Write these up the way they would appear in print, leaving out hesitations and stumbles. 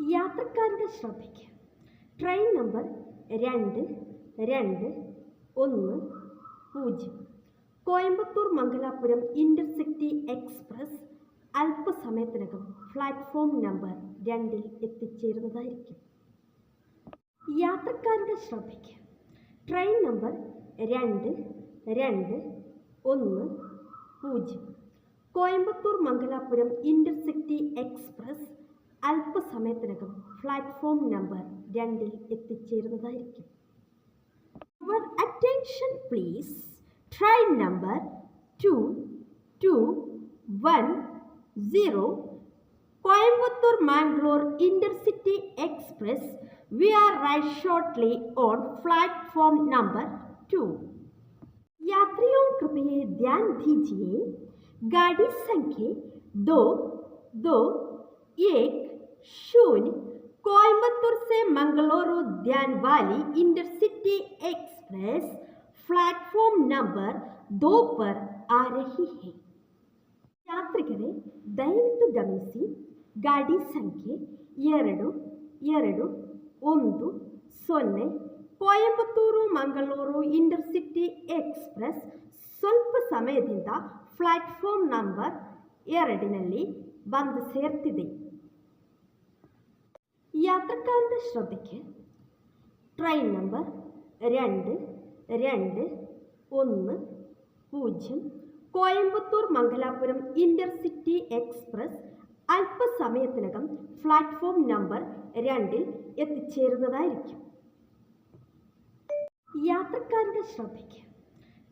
യാത്രക്കാരുടെ ശ്രദ്ധയ്ക്ക് train number 2210 Coimbatore Mangalapuram intercity express അല്പസമയത്തിനകം പ്ലാറ്റ്ഫോം നമ്പർ 2-ൽ എത്തിച്ചേരുന്നതായിരിക്കും. യാത്രക്കാരുടെ ശ്രദ്ധയ്ക്ക് train number 2210 Coimbatore Mangalapuram intercity express അല്പസമയത്തിനകം പ്ലാറ്റ്ഫോം നമ്പർ 2-ൽ എത്തിച്ചേരുന്നതായിരിക്കും. Your attention please. Train number 2210 Coimbatore Mangalore Intercity Express. We are right shortly on platform number 2. यात्रियों कृपया ध्यान दीजिए. गाड़ी संख्या 2210 कोयम्बतूर से मंगलुरु ध्यान वाली इंटरसिटी एक्सप्रेस प्लेटफॉर्म नंबर 2 पर आ रही है. ಯಾತ್ರಿಕರೇ ದಯವಿಟ್ಟು ಗಮನಿಸಿ, ಗಾಡಿ ಸಂಖ್ಯೆ 2210 ಕೋಯಂಬತ್ತೂರು ಮಂಗಳೂರು ಇಂಟರ್ಸಿಟಿ ಎಕ್ಸ್ಪ್ರೆಸ್ ಸ್ವಲ್ಪ ಸಮಯದಿಂದ ಪ್ಲಾಟ್ಫಾರ್ಮ್ ನಂಬರ್ 2ನಲ್ಲಿ ಬಂದು ಸೇರ್ತಿದೆ. യാത്രക്കാരുടെ ശ്രദ്ധയ്ക്ക് train number 2210 Coimbatore Mangalapuram intercity express അല്പസമയത്തിനകം പ്ലാറ്റ്ഫോം നമ്പർ 2ൽ എത്തിച്ചേരുന്നതായിരിക്കും. യാത്രക്കാരുടെ ശ്രദ്ധയ്ക്ക്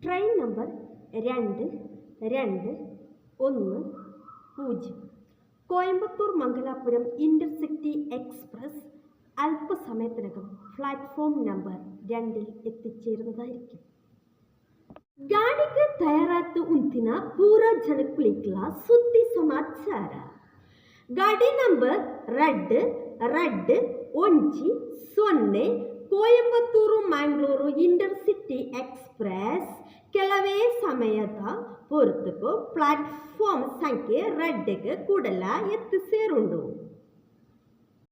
train number 2210 Coimbatore Mangalapuram intercity express അല്പസമയത്തിനകം പ്ലാറ്റ്ഫോം നമ്പർ 2ൽ എത്തിച്ചേരുന്നതായിരിക്കും. ಗಾಡಿಗೆ ತಯಾರಾದ ಉಂತಿನ ಪೂರ ಜನಕ್ಕಳಿಗಳ ಸುದ್ದಿ ಸಮಾಚಾರ. ಗಾಡಿ ನಂಬರ್ 2210 ಕೋಯಂಬತ್ತೂರು ಮಂಗಳೂರು ಇಂಟರ್ಸಿಟಿ ಎಕ್ಸ್ಪ್ರೆಸ್ ಕೆಲವೇ ಸಮಯದ ಹೊರತು ಪ್ಲಾಟ್ಫಾರ್ಮ್ ಸಂಖ್ಯೆ 2ಗೆ ಕೂಡಲ ಎತ್ತಿಸೇರುಂಡು.